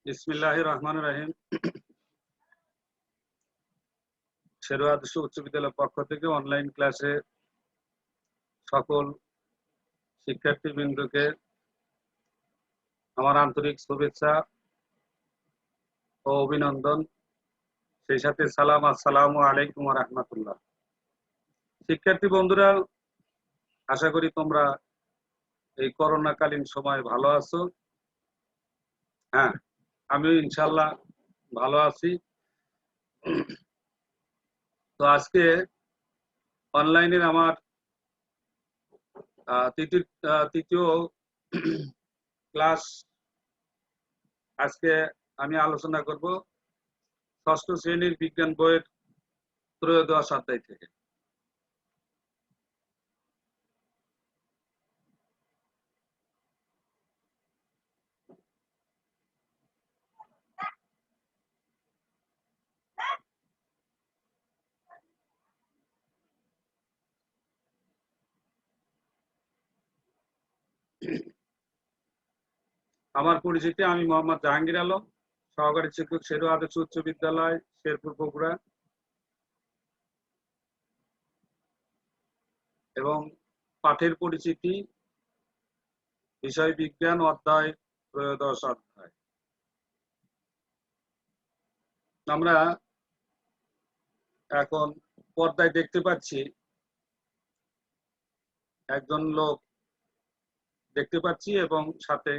বিসমিল্লাহির রহমানির রহিম। শেরওয়া আদর্শ উচ্চ বিদ্যালয়ের পক্ষ থেকে অনলাইন ক্লাসে সকল শিক্ষার্থীবৃন্দকে আমার আন্তরিক শুভেচ্ছা ও অভিনন্দন, সেই সাথে সালাম। আসসালামু আলাইকুম ওয়া রাহমাতুল্লাহ। শিক্ষার্থী বন্ধুরা, আশা করি তোমরা এই করোনাকালীন সময় ভালো আছো। হ্যাঁ, আমিও ইনশাআল্লাহ ভালো আছি। তো আজকে অনলাইনের আমার তৃতীয় ক্লাস। আজকে আমি আলোচনা করব ষষ্ঠ শ্রেণীর বিজ্ঞান বইয়ের ত্রয়োদশ অধ্যায় থেকে। আমার পরিচিতি, আমি মোহাম্মদ জাহাঙ্গীর আলম, সহকারী শিক্ষক, শেরওয়া আদর্শ উচ্চ বিদ্যালয়, শেরপুর, বগুড়া। এবং পাঠের পরিচিতি, বিষয় বিজ্ঞান, অধ্যায় ত্রয়োদশ অধ্যায়। আমরা এখন পর্দায় দেখতে পাচ্ছি একজন লোক দেখতে পাচ্ছি এবং সাথে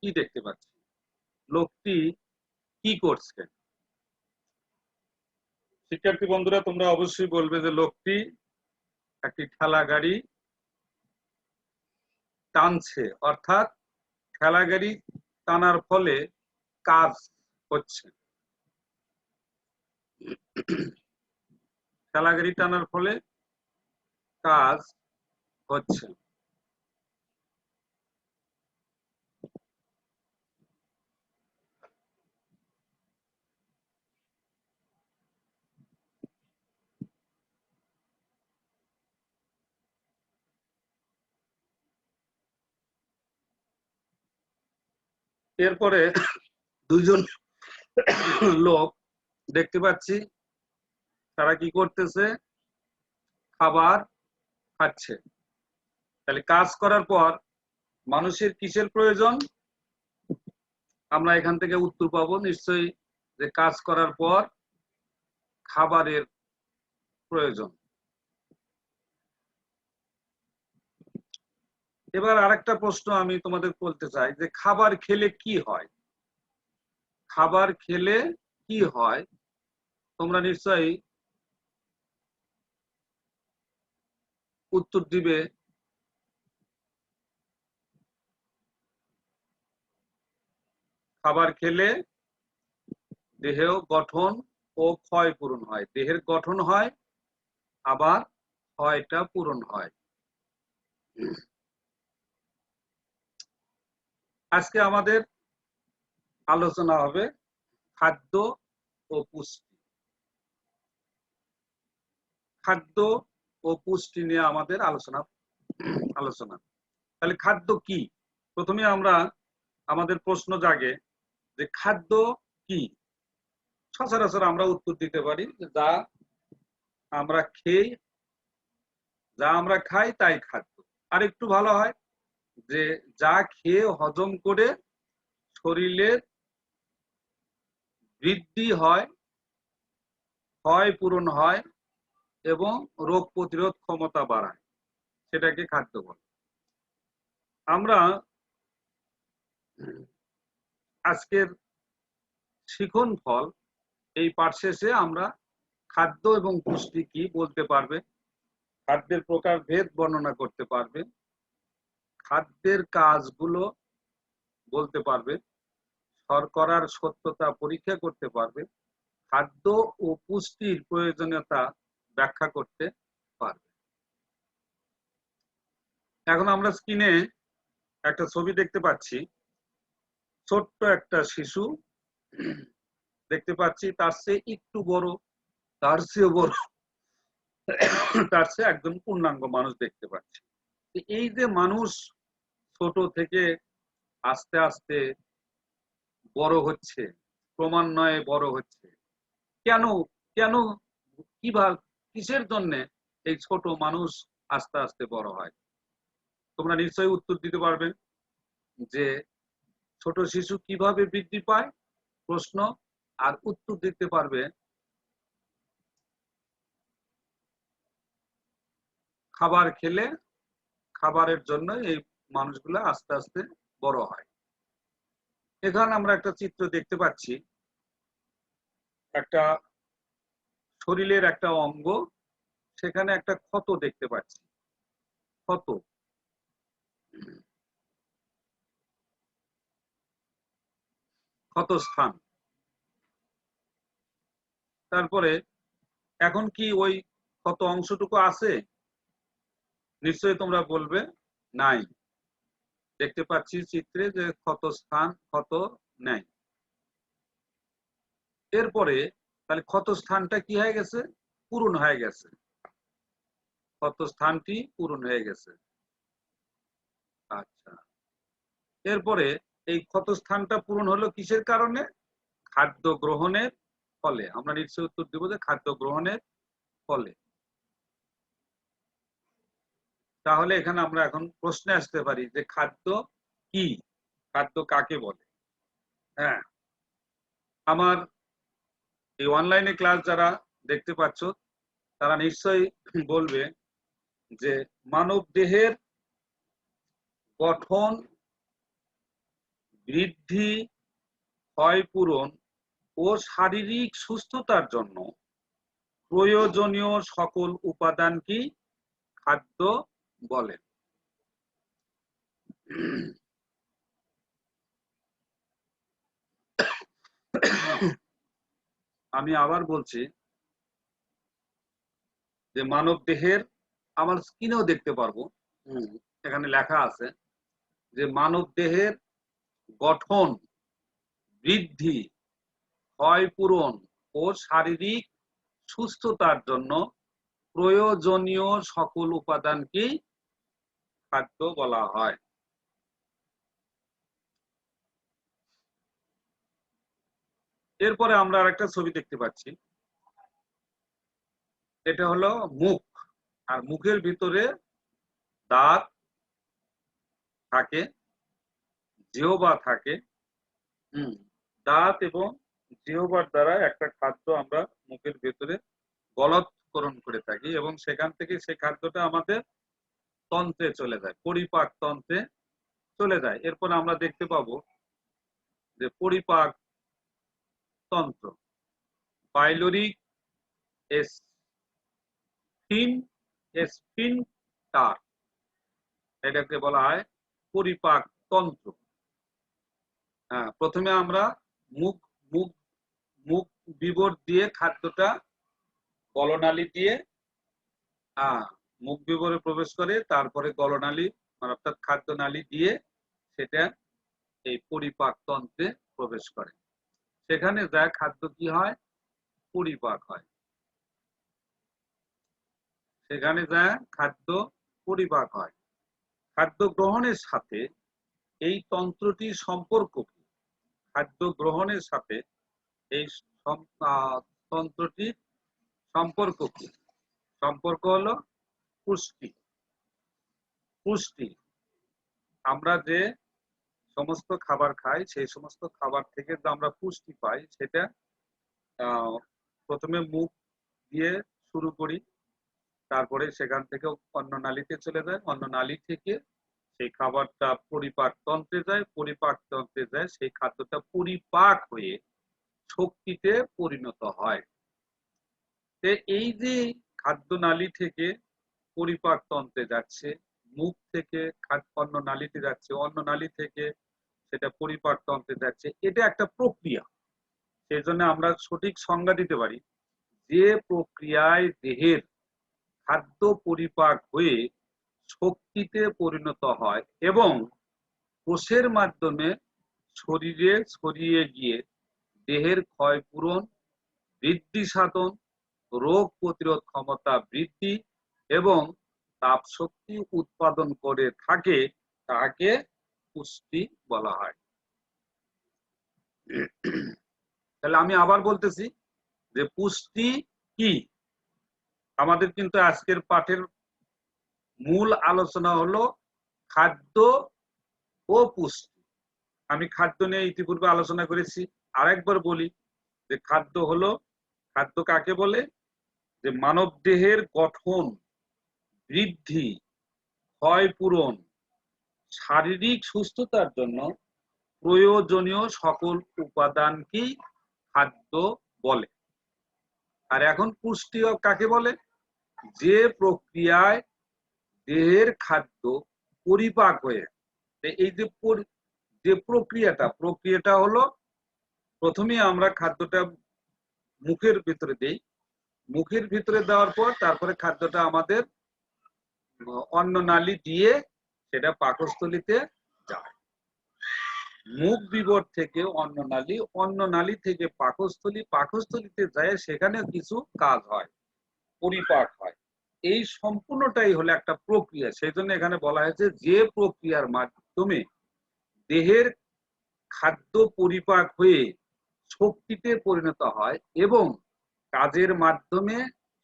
কি দেখতে পাচ্ছি, লোকটি কি করছে। শিক্ষার্থী বন্ধুরা, তোমরা অবশ্যই বলবে যে লোকটি একটি ঠেলা গাড়ি টানছে, অর্থাৎ ঠেলা গাড়ি টানার ফলে কাজ হচ্ছে। ঠেলা গাড়ি টানার ফলে কাজ হচ্ছে। এরপরে দুইজন লোক দেখতে পাচ্ছি, তারা কি করতেছে, খাবার খাচ্ছে। তাহলে কাজ করার পর মানুষের কিসের প্রয়োজন? আমরা এখান থেকে উত্তর পাবো নিশ্চয়ই যে কাজ করার পর খাবারের প্রয়োজন। এবার আরেকটা প্রশ্ন আমি তোমাদের বলতে চাই যে খাবার খেলে কি হয়? খাবার খেলে কি হয় তোমরা নিশ্চয়ই উত্তর দিবে। খাবার খেলে দেহের গঠন ও ক্ষয় পূরণ হয়। দেহের গঠন হয়, আবার ক্ষয়টা পূরণ হয়। আজকে আমাদের আলোচনা হবে খাদ্য ও পুষ্টি। খাদ্য ও পুষ্টি নিয়ে আমাদের আলোচনা। তাহলে খাদ্য কি? প্রথমে আমরা আমাদের প্রশ্ন জাগে যে খাদ্য কি। সচরাচর আমরা উত্তর দিতে পারি যা আমরা খাই তাই খাদ্য। আর একটু ভালো হয় যে যা খেয়ে হজম করে শরীরের বৃদ্ধি হয়, ক্ষয় পূরণ হয় এবং রোগ প্রতিরোধ ক্ষমতা বাড়ায়, সেটাকে খাদ্য বলে। আমরা আজকের শিখন ফল এই পাঠ শেষে আমরা খাদ্য এবং পুষ্টি কি বলতে পারবে, খাদ্যের প্রকার ভেদ বর্ণনা করতে পারবে, খাদ্যের কাজগুলো বলতে পারবে, শর্করার সত্যতা পরীক্ষা করতে পারবে, খাদ্য ও পুষ্টির প্রয়োজনীয়তা ব্যাখ্যা করতে পারবে। এখন আমরা স্ক্রিনে একটা ছবি দেখতে পাচ্ছি, ছোট্ট একটা শিশু দেখতে পাচ্ছি, তার চেয়ে একটু বড়, তার চেয়ে বড়, তার চেয়ে একজন পূর্ণাঙ্গ মানুষ দেখতে পাচ্ছি। এই যে মানুষ ছোট থেকে আস্তে আস্তে বড় হচ্ছে, ক্রমান্বয়ে বড় হচ্ছে, কেন কেন কিভাবে, কিসের জন্য এই ছোট মানুষ আস্তে আস্তে বড় হয়? তোমরা নিশ্চয়ই উত্তর দিতে পারবে যে ছোট শিশু কিভাবে বৃদ্ধি পায় প্রশ্ন, আর উত্তর দিতে পারবে খাবার খেলে, খাবারের জন্য এই মানুষগুলো আস্তে আস্তে বড় হয়। এখানে আমরা একটা চিত্র দেখতে পাচ্ছি, একটা শরীরের একটা অঙ্গ, সেখানে একটা ক্ষত দেখতে পাচ্ছি, ক্ষত। ক্ষতস্থান। তারপরে এখন কি ওই ক্ষত অংশটুকু আছে? নিশ্চয়ই তোমরা বলবে নাই। দেখতে পাচ্ছি চিত্রে যে ক্ষতস্থান, ক্ষত নাই। এরপরে তাহলে ক্ষতস্থানটা কি হয়ে গেছে? পূরণ হয়ে গেছে। ক্ষতস্থানটি পূরণ হয়ে গেছে। আচ্ছা, এরপরে এই ক্ষতস্থানটা পূরণ হলো কিসের কারণে? খাদ্য গ্রহণের ফলে। আমরা নিশ্চয়ই উত্তর দেব যে খাদ্য গ্রহণের ফলে। তাহলে এখানে আমরা এখন প্রশ্নে আসতে পারি যে খাদ্য কি, খাদ্য কাকে বলে? হ্যাঁ, আমার এই অনলাইনে ক্লাস যারা দেখতে পাচ্ছ তারা নিশ্চয়ই বলবে যে মানব দেহের গঠন, বৃদ্ধি, ক্ষয়পূরণ ও শারীরিক সুস্থতার জন্য প্রয়োজনীয় সকল উপাদানকে খাদ্য বলে। আমি আবার বলছি যে মানব দেহের, আমার স্ক্রিনেও দেখতে পারবো, এখানে লেখা আছে যে মানব দেহের গঠন, বৃদ্ধি, ক্ষয়পূরণ ও শারীরিক সুস্থতার জন্য প্রয়োজনীয় সকল উপাদানকে খাদ্য বলা হয়। এরপরে আমরা আরেকটা ছবি দেখতে পাচ্ছি, এটা হলো মুখ, আর মুখের ভিতরে দাঁত থাকে, জিহ্বা থাকে। দাঁত এবং জিহ্বার দ্বারা একটা খাদ্য আমরা মুখের ভেতরে গলৎকরণ করে থাকি এবং সেখান থেকে সেই খাদ্যটা আমাদের তন্ত্রে চলে যায়, পরিপাক তন্ত্রে চলে যায়। এরপর আমরা দেখতে পাবো যে পরিপাক তন্ত্র, পাইলোরিক স্ফিনক্টার, এটাকে বলা হয় পরিপাক তন্ত্র। প্রথমে আমরা মুখ মুখ মুখ বিবর দিয়ে খাদ্যটা গলনালী দিয়ে মুখ বিবরে প্রবেশ করে, তারপরে গলনালী অর্থাৎ খাদ্য নালী দিয়ে সেটা এই পরিপাক তন্ত্রে প্রবেশ করে, সেখানে যা খাদ্য কি হয়, পরিপাক হয়, সেখানে যা খাদ্য পরিপাক হয়। খাদ্য গ্রহণের সাথে এই তন্ত্রটির সম্পর্ক কি? খাদ্য গ্রহণের সাথে এই তন্ত্রটির সম্পর্ক কি? সম্পর্ক হলো পুষ্টি। পুষ্টি, আমরা যে সমস্ত খাবার খাই সেই সমস্ত খাবার থেকে যে আমরা পুষ্টি পাই সেটা প্রথমে মুখ দিয়ে শুরু করি, তারপরে সেখান থেকে অন্ন নালীতে চলে যায়, অন্ন নালী থেকে সেই খাবারটা পরিপাক তন্ত্রে যায়, পরিপাক তন্ত্রে যায় সেই খাদ্যটা পরিপাক হয়ে শক্তিতে পরিণত হয়। এই যে খাদ্য নালী থেকে পরিপাক তন্ত্রে যাচ্ছে, মুখ থেকে অন্ন নালীতে যাচ্ছে, অন্ন নালী থেকে সেটা পরিপাক তন্ত্রে যাচ্ছে, এটা একটা প্রক্রিয়া। সেই জন্য আমরা সঠিক সংজ্ঞা দিতে পারি যে প্রক্রিয়ায় দেহের খাদ্য পরিপাক হয়ে শক্তিতে পরিণত হয় এবং কোষের মাধ্যমে শরীরে ছড়িয়ে গিয়ে দেহের ক্ষয়পূরণ, বৃদ্ধি সাধন, রোগ প্রতিরোধ ক্ষমতা বৃদ্ধি এবং তাপ শক্তি উৎপাদন করে থাকে, তাকে পুষ্টি বলা হয়। তাহলে আমি আবার বলতেছি যে পুষ্টি কি। আমাদের কিন্তু আজকের পাঠের মূল আলোচনা হলো খাদ্য ও পুষ্টি। আমি খাদ্য নিয়ে ইতিপূর্বে আলোচনা করেছি, আরেকবার বলি যে খাদ্য হলো, খাদ্য কাকে বলে, যে মানব দেহের গঠন, বৃদ্ধি, ক্ষয়পূরণ, শারীরিক সুস্থতার জন্য প্রয়োজনীয় সকল উপাদানকেই খাদ্য বলে। আর এখন পুষ্টি কাকে বলে, যে প্রক্রিয়ায় দেহের খাদ্য পরিপাক হয়ে, এই যে প্রক্রিয়াটা হলো প্রথমে আমরা খাদ্যটা মুখের ভিতরে দেই, মুখের ভিতরে দেওয়ার পর তারপরে খাদ্যটা আমাদের অন্ন নালী দিয়ে সেটা পাকস্থলীতে যায়। মুখ বিবর থেকে অন্ন নালী, অন্ন নালী থেকে পাকস্থলী, পাকস্থলীতে যায় সেখানে কিছু কাজ হয়, পরিপাক হয়। এই সম্পূর্ণটাই হলো একটা প্রক্রিয়া। সেই জন্য এখানে বলা হয়েছে যে প্রক্রিয়ার মাধ্যমে দেহের খাদ্য পরিপাক হয়ে শক্তিতে পরিণত হয় এবং কাজের মাধ্যমে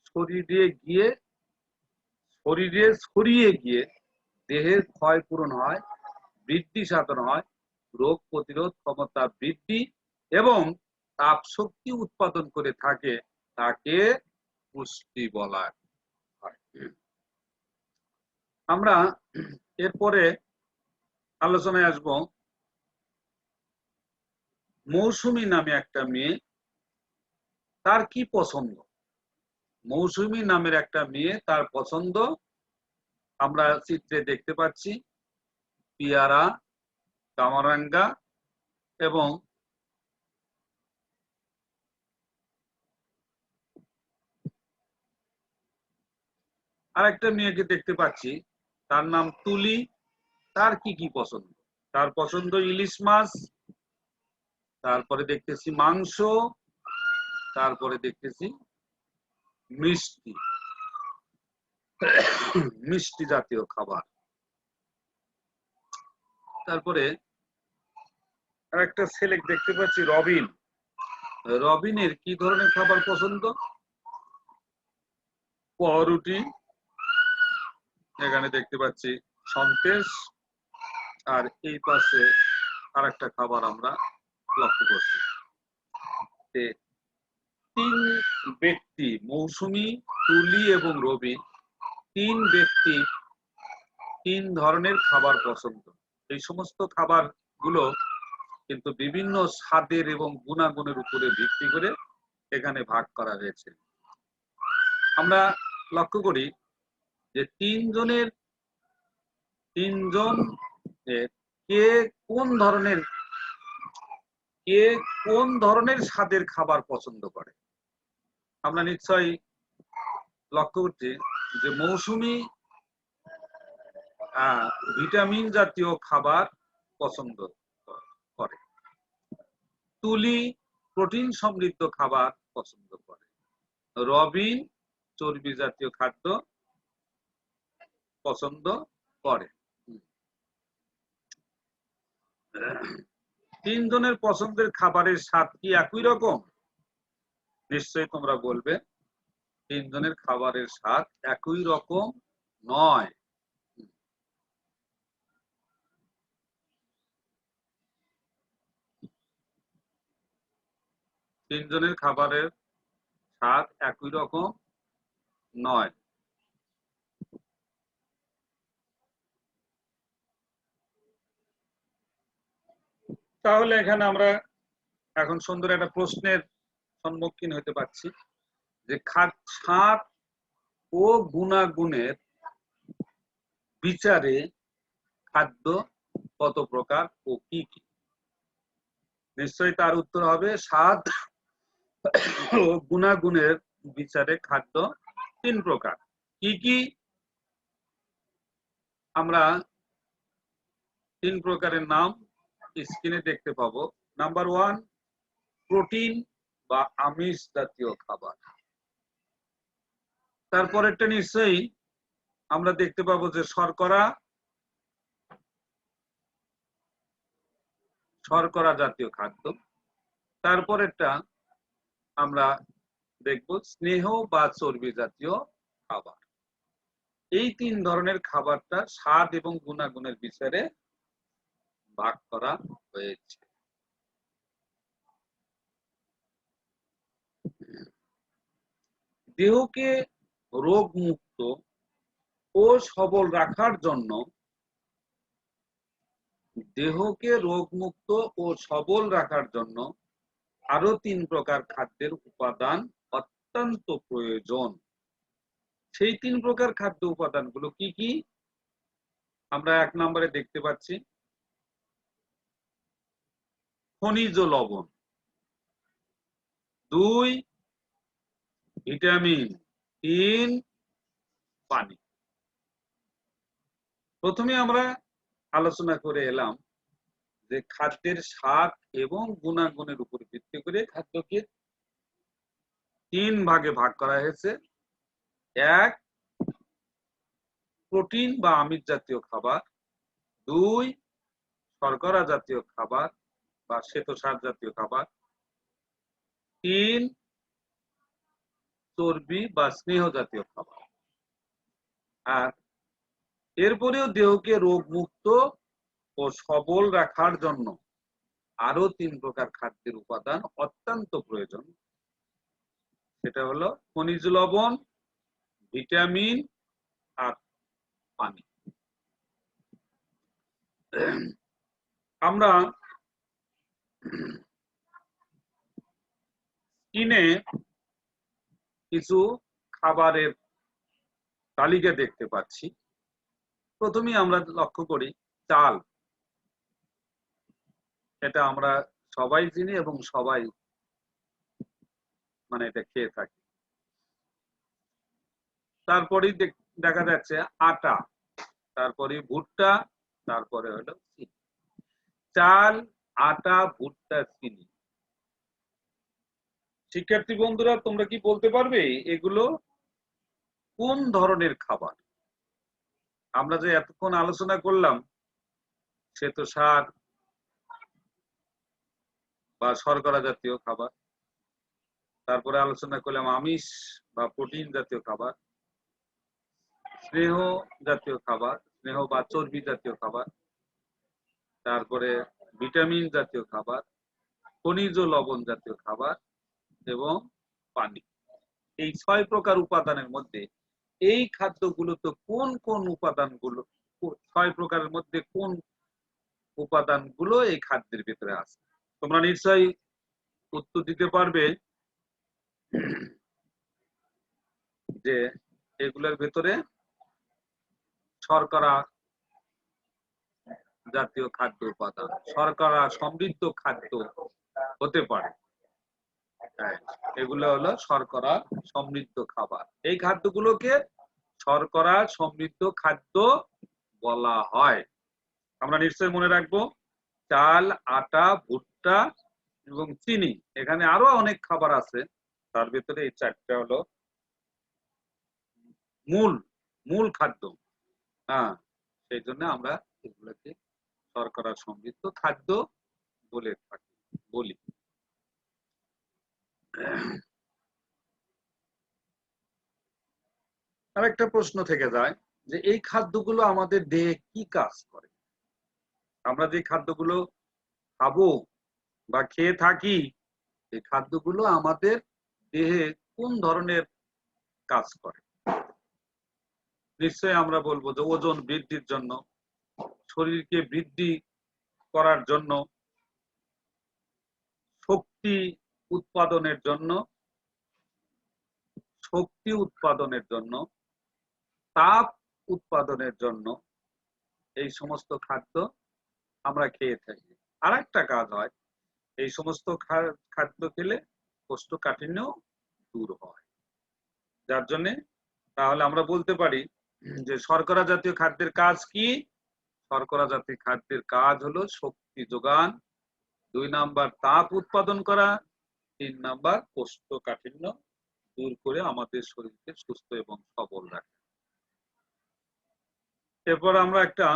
শরীরে ছড়িয়ে গিয়ে দেহের ক্ষয়পূরণ হয়, বৃদ্ধি সাধন হয়, রোগ প্রতিরোধ ক্ষমতা বৃদ্ধি এবং তাপ শক্তি উৎপাদন করে থাকে, তাকে পুষ্টি বলা হয়। আমরা এরপরে আলোচনায় আসব মৌসুমী নামে একটা মেয়ে, তার কি পছন্দ। মৌসুমী নামের একটা মেয়ে, তার পছন্দ আমরা চিত্রে দেখতে পাচ্ছি পিয়ারা, কামরাঙ্গা এবং আরেকটা মেয়েকে দেখতে পাচ্ছি, তার নাম তুলি। তার কি কি পছন্দ, তার পছন্দ ইলিশ মাছ, তারপরে দেখতেছি মাংস, তারপরে দেখতেছি মিষ্টি, মিষ্টি জাতীয় খাবার। তারপরে আরেকটা ছেলে দেখতে পাচ্ছি রবিন। রবিনের কি ধরনের খাবার পছন্দ, পাউরুটি, এখানে দেখতে পাচ্ছি সন্দেশ, আর এই পাশে আরেকটা খাবার আমরা লক্ষ্য করছি। তিন ব্যক্তি, মৌসুমী, তুলি এবং রবি, তিন ব্যক্তি তিন ধরনের খাবার পছন্দ। এই সমস্ত খাবার গুলো কিন্তু বিভিন্ন স্বাদের এবং গুণাগুণের উপরে ভিত্তি করে এখানে ভাগ করা হয়েছে। আমরা লক্ষ্য করি যে তিনজন কে কোন ধরনের স্বাদের খাবার পছন্দ করে। আমরা নিশ্চয়ই লক্ষ্য করছি যে মৌসুমী ভিটামিন জাতীয় খাবার পছন্দ করে, তুলি প্রোটিন সমৃদ্ধ খাবার পছন্দ করে, রবিন চর্বি জাতীয় খাদ্য পছন্দ করে। তিনজনের পছন্দের খাবারের স্বাদ কি একই রকম? নিশ্চয়ই তোমরা বলবে তিনজনের খাবারের স্বাদ একই রকম নয়। তিনজনের খাবারের স্বাদ একই রকম নয়। তাহলে এখানে আমরা এখন সুন্দর একটা প্রশ্নের সম্মুখীন হতে পারছি যে স্বাদ ও গুণাগুণের বিচারে খাদ্য কত প্রকার ও কি কি? নিশ্চয়ই তার উত্তর হবে স্বাদ ও গুণাগুণের বিচারে খাদ্য তিন প্রকার। কি কি? আমরা তিন প্রকারের নাম স্ক্রিনে দেখতে পাবো। নাম্বার 1, প্রোটিন বা আমিষ জাতীয় খাবার। তারপরেরটা নিশ্চয়ই আমরা দেখতে পাবো যে শর্করা জাতীয় খাদ্য। তারপরেরটা আমরা দেখব স্নেহ বা চর্বি জাতীয় খাবার। এই তিন ধরনের খাবারটা স্বাদ এবং গুণাগুণের বিচারে ভাগ করা হয়েছে। দেহকে রোগমুক্ত ও সবল রাখার জন্য আরো তিন প্রকার খাদ্যের উপাদান অত্যন্ত প্রয়োজন। সেই তিন প্রকার খাদ্য উপাদানগুলো কি কি? আমরা 1 নম্বরে দেখতে পাচ্ছি খনিজ লবণ, 2 ভিটামিন, 3 পানি। প্রথমে আমরা আলোচনা করে এলাম যে খাদ্যের স্বাদ এবং গুণাগুণের উপর ভিত্তি করে খাদ্যকে 3 ভাগে ভাগ করা হয়েছে। 1, প্রোটিন বা আমিষ জাতীয় খাবার, 2, শর্করা জাতীয় খাবার বা শ্বেতসার জাতীয় খাবার, 3, চর্বি বা স্নেহ জাতীয় খাবার। আর এরপরেও দেহকে রোগমুক্ত ও সবল রাখার জন্য আরো 3 প্রকার খাদ্যের উপাদান অত্যন্ত প্রয়োজন। সেটা হলো খনিজ লবণ, ভিটামিন আর পানি। আমরা স্ক্রিনে কিছু খাবারের তালিকা দেখতে পাচ্ছি। প্রথমেই আমরা লক্ষ্য করি চাল। এটা আমরা সবাই চিনি এবং সবাই এটা খেয়ে থাকি। তারপরে দেখা যাচ্ছে আটা, তারপরে ভুট্টা, তারপরে হলো চিনি। চাল, আটা, ভুট্টা, চিনি। শিক্ষার্থী বন্ধুরা, তোমরা কি বলতে পারবে এগুলো কোন ধরনের খাবার? আমরা যে এতক্ষণ আলোচনা করলাম শ্বেতসার বা শর্করা জাতীয় খাবার, তারপরে আলোচনা করলাম আমিষ বা প্রোটিন জাতীয় খাবার, স্নেহ জাতীয় খাবার, স্নেহ বা চর্বি জাতীয় খাবার, তারপরে ভিটামিন জাতীয় খাবার, খনিজ লবণ জাতীয় খাবার এবং পানি। এই 6 প্রকার উপাদানের মধ্যে এই খাদ্যগুলোতে কোন কোন উপাদানগুলো, 6 প্রকারের মধ্যে কোন উপাদানগুলো এই খাদ্যের ভিতরে আছে? তোমরা নিশ্চয়ই উত্তর দিতে পারবে যে এগুলোর ভেতরে শর্করা জাতীয় খাদ্য উপাদান, শর্করা সমৃদ্ধ খাদ্য হতে পারে। এগুলো হলো শর্করা সমৃদ্ধ খাবার। এই খাদ্যগুলোকে শর্করা সমৃদ্ধ খাদ্য বলা হয়। আমরা নিশ্চয়ই মনে রাখবো চাল, আটা, ভুট্টা, এবং চিনি। এখানে আরো অনেক খাবার আছে, তার ভিতরে এই চারটা হলো মূল মূল খাদ্য। হ্যাঁ, সেই জন্য আমরা এগুলোকে শর্করা সমৃদ্ধ খাদ্য বলি। আরেকটা প্রশ্ন থেকে যায় যে এই খাদ্যগুলো আমাদের দেহে কি কাজ করে? আমরা যে খাদ্যগুলো খাবো বা খেয়ে থাকি, এই খাদ্যগুলো আমাদের দেহে কোন ধরনের কাজ করে? নিশ্চয়ই আমরা বলবো যে ওজন বৃদ্ধির জন্য, শরীরকে বৃদ্ধি করার জন্য, শক্তি উৎপাদনের জন্য, তাপ উৎপাদনের জন্য এই সমস্ত খাদ্য আমরা খেয়ে থাকি। আর একটা কাজ হয়, এই সমস্ত খাদ্য খেলে কোষ্ঠকাঠিন্য দূর হয়। যার জন্য তাহলে আমরা বলতে পারি যে শর্করা জাতীয় খাদ্যের কাজ কি? শর্করা জাতীয় খাদ্যের কাজ হলো শক্তি যোগান, 2 নাম্বার তাপ উৎপাদন করা, 3 নাম্বার কোষ্ঠকাঠিন্য দূর করে আমাদের শরীরকে সুস্থ এবং সবল রাখে। এরপর আমরা একটা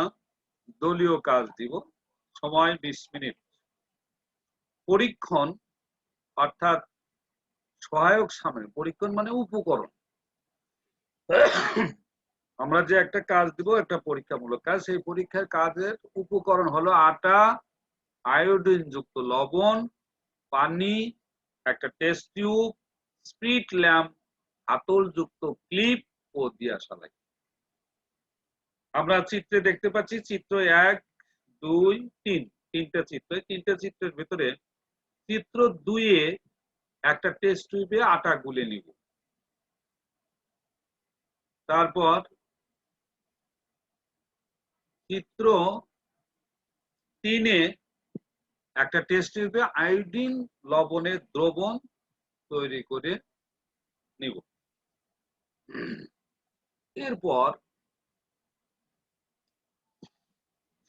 দলীয় কাজ দিব, সময় 20 মিনিট। পরীক্ষণ অর্থাৎ সহায়ক সামগ্রী, পরীক্ষণ মানে উপকরণ। আমরা যে একটা কাজ দিব, একটা পরীক্ষামূলক কাজ, সেই পরীক্ষার কাজের উপকরণ হলো আটা, আয়োডিন যুক্ত লবণ, পানি, একটা টেস্ট টিউব, স্পিরিট ল্যাম্প, হাতল যুক্ত ক্লিপ ও দিয়াশালাই। আমরা চিত্রে দেখতে পাচ্ছি, চিত্র 1, 2, 3, তিনটা চিত্র। তিনটা চিত্রের ভিতরে চিত্র 2-এ একটা টেস্ট টিউবে আটা গুলে নিব। তারপর চিত্র 3-এ একটা টেস্ট টিউবে আয়োডিন লবণের দ্রবণ তৈরি করে নিব। এরপর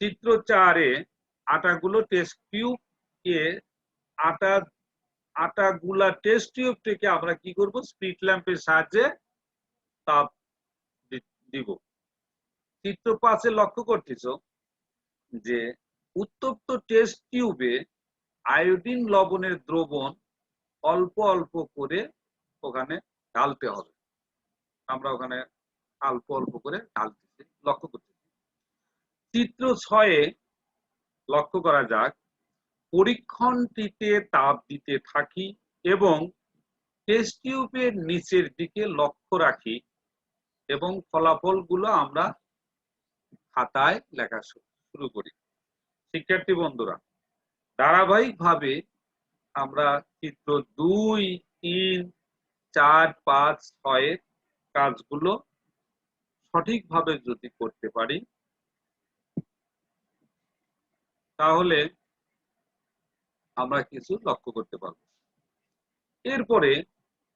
চিত্র 4-এ আটাগুলো টেস্ট টিউবকে আটাগুলা টেস্ট টিউব থেকে আমরা কি করব? স্পিরিট ল্যাম্পের সাহায্যে তাপ দিব। চিত্র 5-এ লক্ষ্য করতেছ যে উত্তপ্ত টেস্ট টিউবে আয়োডিন লবণের দ্রবণ অল্প অল্প করে ওখানে ঢালতে হবে। আমরা ওখানে অল্প অল্প করে ঢালতেছি, লক্ষ্য করতেছি। চিত্র 6-এ লক্ষ্য করা যাক, পরীক্ষণটিতে তাপ দিতে থাকি এবং টেস্ট টিউবের নিচের দিকে লক্ষ্য রাখি এবং ফলাফলগুলো আমরা খাতায় লেখা শুরু করি। শিক্ষার্থী বন্ধুরা, ধারাবাহিকভাবে আমরা চিত্র 2, 3, 4, 5, 6-এর কাজগুলো সঠিকভাবে যদি করতে পারি, তাহলে আমরা কিছু লক্ষ্য করতে পারবো। এরপরে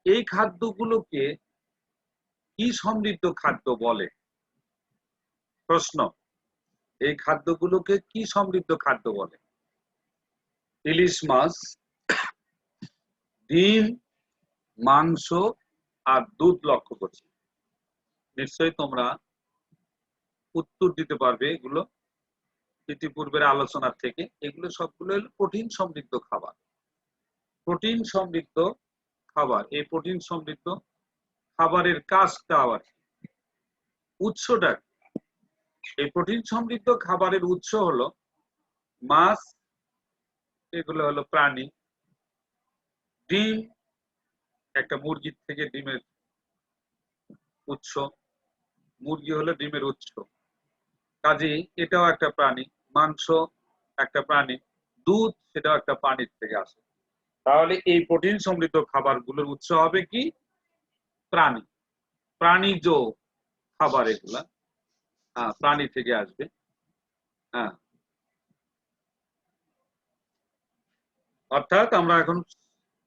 এই খাদ্যগুলোকে কি সমৃদ্ধ খাদ্য বলে? প্রশ্ন, এই খাদ্যগুলোকে কি সমৃদ্ধ খাদ্য বলে? ইলিশ মাছ, ডিম, মাংস আর দুধ লক্ষ্য করছি। নিশ্চয়ই তোমরা উত্তর দিতে পারবে এগুলো ইতিপূর্বের আলোচনার থেকে। এগুলো সবগুলো হলো প্রোটিন সমৃদ্ধ খাবার। প্রোটিন সমৃদ্ধ খাবার, এই প্রোটিন সমৃদ্ধ খাবারের কাজটা আবার উৎসটা, এই প্রোটিন সমৃদ্ধ খাবারের উৎস হলো মাছ, এগুলো হলো প্রাণী। ডিম, একটা মুরগির থেকে ডিমের উৎস, মুরগি হলো ডিমের উৎস, কাজেই এটাও একটা প্রাণী। মাংস একটা প্রাণী, দুধ সেটাও একটা প্রাণীর থেকে আসে। তাহলে এই প্রোটিন সমৃদ্ধ খাবারগুলোর উৎস হবে কি? প্রাণী, প্রাণীজ খাবার। এগুলা প্রাণী থেকে আসবে। হ্যাঁ, অর্থাৎ আমরা এখন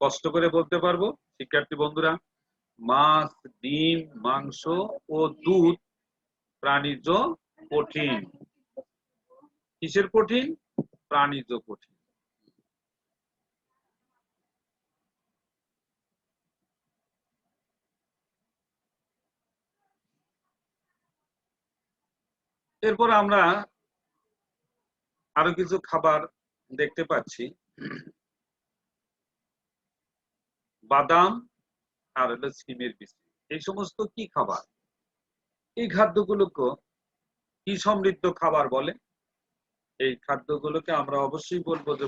কষ্ট করে বলতে পারবো শিক্ষার্থী বন্ধুরা, মাছ, ডিম, মাংস ও দুধ প্রাণীজ প্রোটিন। কিসের প্রোটিন? প্রাণীজ প্রোটিন। এরপর আমরা আরো কিছু খাবার দেখতে পাচ্ছি, বাদাম আর হলো সিমের বিচি। এই সমস্ত কি খাবার? এই খাদ্যগুলোকে কি সমৃদ্ধ খাবার বলে? এই খাদ্যগুলোকে আমরা অবশ্যই বলবো যে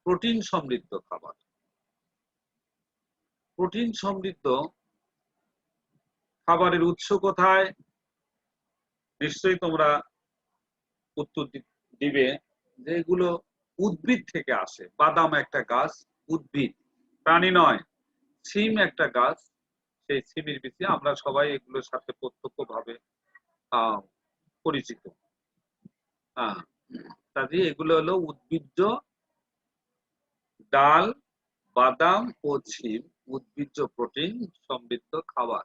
প্রোটিন সমৃদ্ধ খাবার। প্রোটিন সমৃদ্ধ খাবারের উৎস কোথায়? নিশ্চয়ই তোমরা উত্তর দিবে যে এগুলো উদ্ভিদ থেকে আসে। বাদাম একটা গাছ, উদ্ভিদ, প্রাণী নয়। সিম একটা গাছ, সেই সিমের বীজ। আমরা সবাই এগুলোর সাথে প্রত্যক্ষভাবে পরিচিত। কাজে এগুলো হলো উদ্ভিজ্জ, ডাল, বাদাম ও সিম উদ্ভিজ্জ প্রোটিন সমৃদ্ধ খাবার।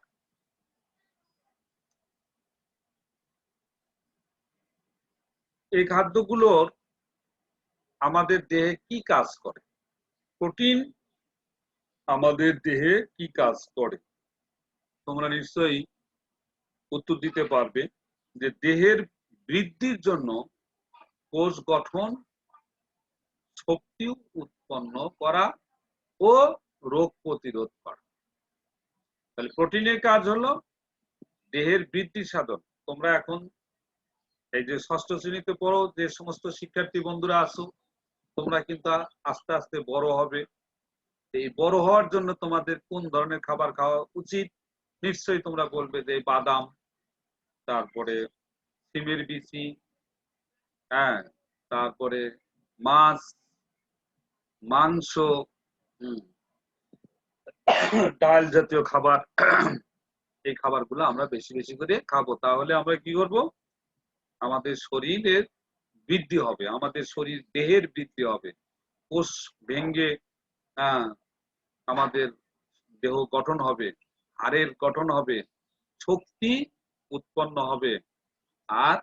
এই খাদ্যগুলোর আমাদের দেহে কি কাজ করে? প্রোটিন আমাদের দেহে কি কাজ করে? তোমরা নিশ্চয়ই উত্তর দিতে পারবে যে দেহের বৃদ্ধির জন্য, কোষ গঠন, শক্তি উৎপন্ন করা ও রোগ প্রতিরোধ করা। তাহলে প্রোটিনের কাজ হলো দেহের বৃদ্ধি সাধন। তোমরা এখন এই যে ষষ্ঠ শ্রেণীতে পড়ো, যে সমস্ত শিক্ষার্থী বন্ধুরা আছো, তোমরা কিন্তু আস্তে আস্তে বড় হবে। এই বড় হওয়ার জন্য তোমাদের কোন ধরনের খাবার খাওয়া উচিত? নিশ্চয়ই তোমরা বলবে যে বাদাম, তারপরে সিমের বিচি, হ্যাঁ, তারপরে মাছ, মাংস, ডাল জাতীয় খাবার। এই খাবারগুলো আমরা বেশি বেশি করে খাবো। তাহলে আমরা কি করব? আমাদের শরীরের বৃদ্ধি হবে, আমাদের শরীর দেহের বৃদ্ধি হবে, কোষ ভেঙ্গে আমাদের দেহ গঠন হবে, হাড়ের গঠন হবে, শক্তি উৎপন্ন হবে, আর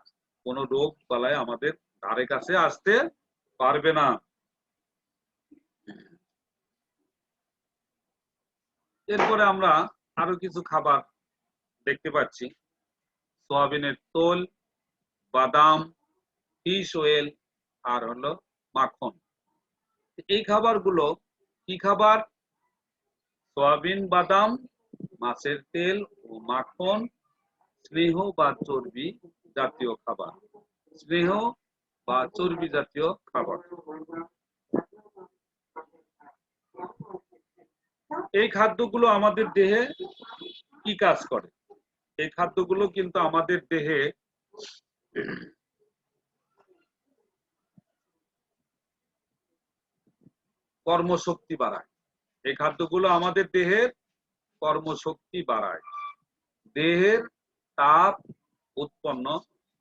কোনো রোগ বালায় আমাদের ধারে কাছে আসতে পারবে না। এরপরে আমরা আরো কিছু খাবার দেখতে পাচ্ছি, সয়াবিনের তোল, বাদাম, ফিশ অয়েল আর হলো মাখন। এই খাবারগুলো কি খাবার? সয়াবিন, বাদাম, মাছের তেল ও মাখন স্নেহ বা চর্বি জাতীয় খাবার। স্নেহ বা চর্বি জাতীয় খাবার। এই খাদ্যগুলো আমাদের দেহে কি কাজ করে? এই খাদ্যগুলো কিন্তু আমাদের দেহে কর্মশক্তি বাড়ায়। এই খাদ্যগুলো আমাদের দেহের কর্মশক্তি বাড়ায়, দেহের তাপ উৎপন্ন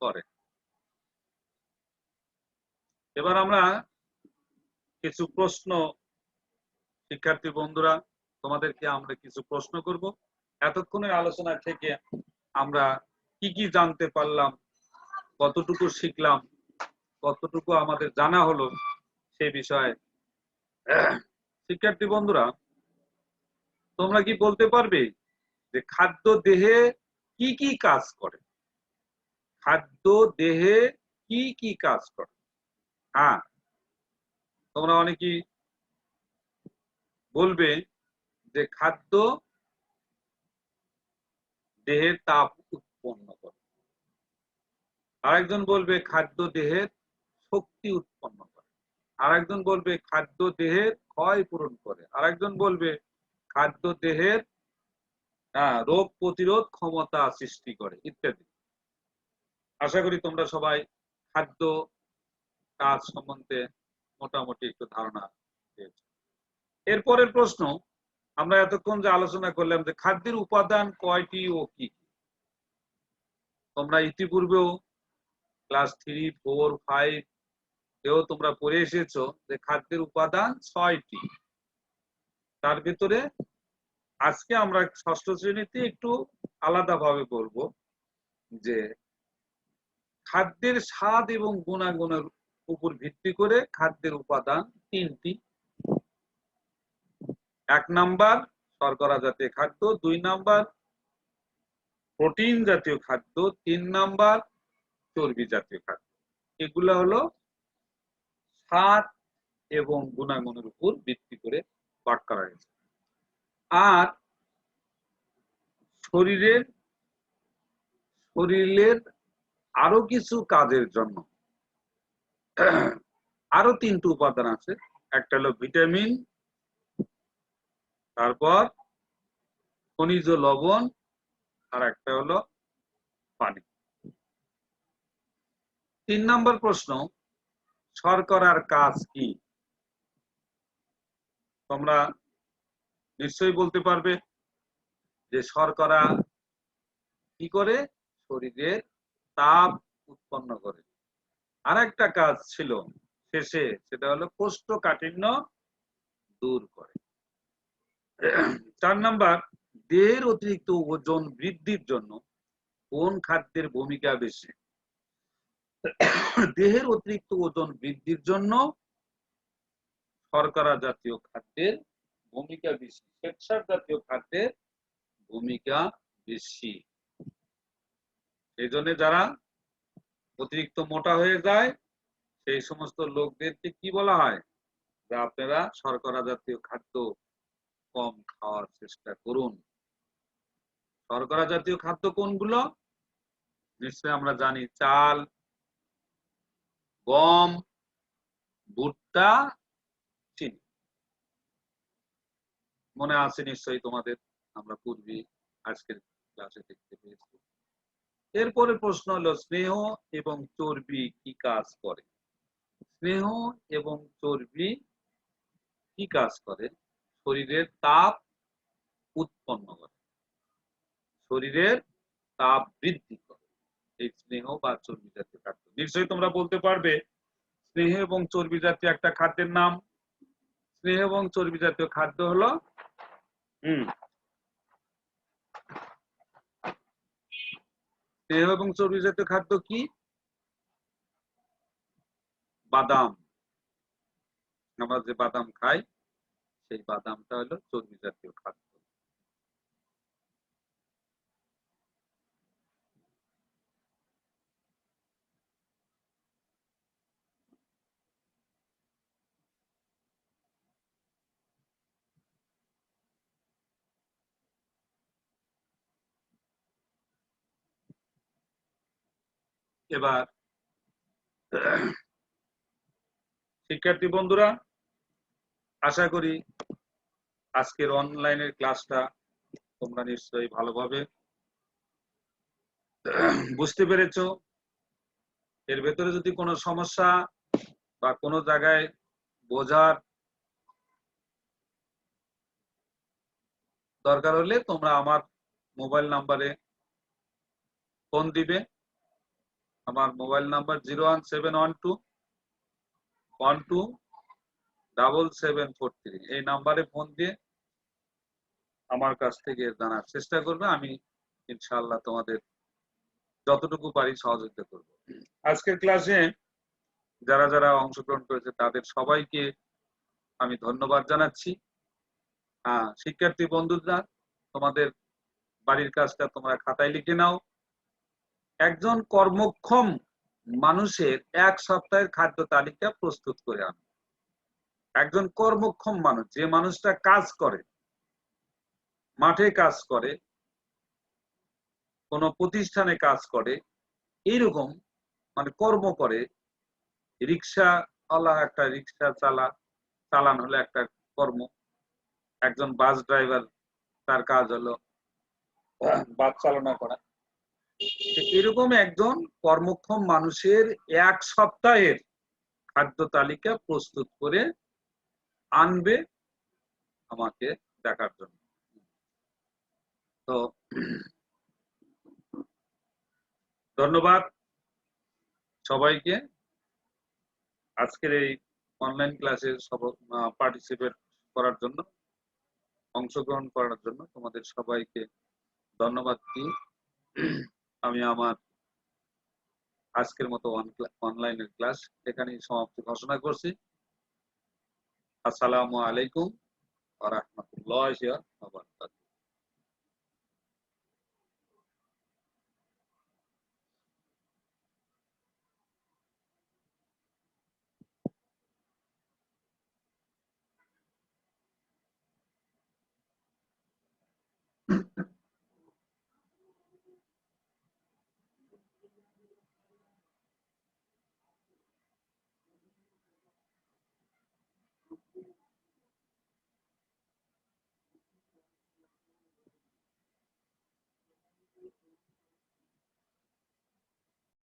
করে। এবার আমরা কিছু প্রশ্ন, শিক্ষার্থী বন্ধুরা, তোমাদেরকে আমরা কিছু প্রশ্ন করব। এতক্ষণের আলোচনা থেকে আমরা কি কি জানতে পারলাম, কতটুকু শিখলাম, কতটুকু আমাদের জানা হলো, সে বিষয়ে শিক্ষার্থী বন্ধুরা তোমরা কি বলতে পারবে যে খাদ্য দেহে কি কি কাজ করে? খাদ্য দেহে কি কি কাজ করে? হ্যাঁ, তোমরা অনেকেই বলবে যে খাদ্য দেহের তাপ উৎপন্ন করে, আরেকজন বলবে খাদ্য দেহের শক্তি উৎপন্ন করে, আরেকজন বলবে খাদ্য দেহের ক্ষয় পূরণ করে, আরেকজন বলবে খাদ্য দেহের রোগ প্রতিরোধ ক্ষমতা সৃষ্টি করে, ইত্যাদি। আশা করি তোমরা সবাই খাদ্য কাজ সম্বন্ধে মোটামুটি একটু ধারণা পেয়েছ। এরপরের প্রশ্ন, আমরা এতক্ষণ যে আলোচনা করলাম যে খাদ্যের উপাদান কয়টি ও কি কি, তোমরা ইতিপূর্বেও ক্লাস 3, 4, 5 এও তোমরা পড়ে এসেছো যে খাদ্যের উপাদান 6টি। তার ভিতরে আজকে আমরা ষষ্ঠ শ্রেণীতে একটু আলাদাভাবে বলবো যে খাদ্যের স্বাদ এবং গুণাগুণের উপর ভিত্তি করে খাদ্যের উপাদান 3টি। 1 নাম্বার শর্করা জাতীয় খাদ্য, 2 নাম্বার প্রোটিন জাতীয় খাদ্য, 3 নাম্বার চর্বি জাতীয় খাদ্য। এগুলা হলো স্বাদ এবং গুণাগুণের উপর ভিত্তি করে ভাগ করা হয়েছে। আর শরীরের আরো কিছু কাজের জন্য আরো 3টি উপাদান আছে। একটা হলো ভিটামিন, তারপর খনিজ লবণ, আর একটা হলো পানি। 3 নম্বর প্রশ্ন, শর্করার কাজ কি? তোমরা নিশ্চয়ই বলতে পারবে যে শর্করা কি করে? শরীরের তাপ উৎপন্ন করে। আর একটা কাজ ছিল শেষে, সেটা হলো কোষ্ঠকাঠিন্য দূর করে। 4 নাম্বার, দেহের অতিরিক্ত ওজন বৃদ্ধির জন্য কোন খাদ্যের ভূমিকা বেশি? দেহের অতিরিক্ত ওজন বৃদ্ধির জন্য শর্করা জাতীয় খাদ্যের ভূমিকা বেশি, শ্বেতসার জাতীয় খাদ্যের ভূমিকা বেশি। এই জন্য যারা অতিরিক্ত মোটা হয়ে যায় সেই সমস্ত লোকদেরকে কি বলা হয়? যে আপনারা শর্করা জাতীয় খাদ্য কম খাওয়ার চেষ্টা করুন। শর্করা জাতীয় খাদ্য কোনগুলো? নিশ্চয়ই আমরা জানি, চাল, গম, ভুট্টা, চিনি। মনে আছে নিশ্চয়ই তোমাদের, আমরা পূর্বে আজকের ক্লাসে দেখতে পেয়েছি। এরপরে প্রশ্ন হলো, স্নেহ এবং চর্বি কি কাজ করে? স্নেহ এবং চর্বি কি কাজ করে? শরীরের তাপ উৎপন্ন করে, শরীরের তাপ বৃদ্ধি করে এই স্নেহ বা চর্বি জাতীয় খাদ্য। নিশ্চয়ই তোমরা বলতে পারবে স্নেহ এবং চর্বি জাতীয় একটা খাদ্যের নাম। স্নেহ এবং চর্বি জাতীয় খাদ্য হলো স্নেহ এবং চর্বি জাতীয় খাদ্য কি? বাদাম। আমরা যে বাদাম খাই সেই বাদামটা হলো চর্বি জাতীয় খাদ্য। এবার শিক্ষার্থী বন্ধুরা, আশা করি আজকের অনলাইনের ক্লাসটা তোমরা নিশ্চয়ই ভালোভাবে বুঝতে পেরেছো। এর ভেতরে যদি কোনো সমস্যা বা কোনো জায়গায় বোঝার দরকার হলে তোমরা আমার মোবাইল নাম্বারে ফোন দিবে। আমার মোবাইল নাম্বার 01712127743। এই নাম্বারে ফোন দিয়ে আমার কাছ থেকে জানার চেষ্টা করবে। আমি ইনশাআল্লাহ তোমাদের যতটুকু পারি সহযোগিতা করব। আজকের ক্লাসে যারা যারা অংশগ্রহণ করেছে তাদের সবাইকে আমি ধন্যবাদ জানাচ্ছি। শিক্ষার্থী বন্ধুরা, তোমাদের বাড়ির কাজটা তোমরা খাতায় লিখে নাও। একজন কর্মক্ষম মানুষের 1 সপ্তাহের খাদ্য তালিকা প্রস্তুত করে আনো। একজন কর্মক্ষম মানুষ, যে মানুষটা কাজ করে, মাঠে কাজ করে, কোন প্রতিষ্ঠানে কাজ করে, এইরকম মানে কর্ম করে, রিক্সাওয়ালা একটা রিক্সা চালান হলো একটা কর্ম। একজন বাস ড্রাইভার, তার কাজ হলো বাস চালনা করা। এরকম একজন কর্মক্ষম মানুষের 1 সপ্তাহের খাদ্য তালিকা প্রস্তুত করে আনবে আমাকে দেখার জন্য। তো ধন্যবাদ সবাইকে আজকের এই অনলাইন ক্লাসে পার্টিসিপেট করার জন্য, অংশগ্রহণ করার জন্য তোমাদের সবাইকে ধন্যবাদ দিই আমি আমার আজকের মতো অনলাইনের ক্লাস এখানেই সমাপ্তি ঘোষণা করছি। আসসালামু আলাইকুম ওয়া রাহমাতুল্লাহি ওয়া বারাকাতুহু।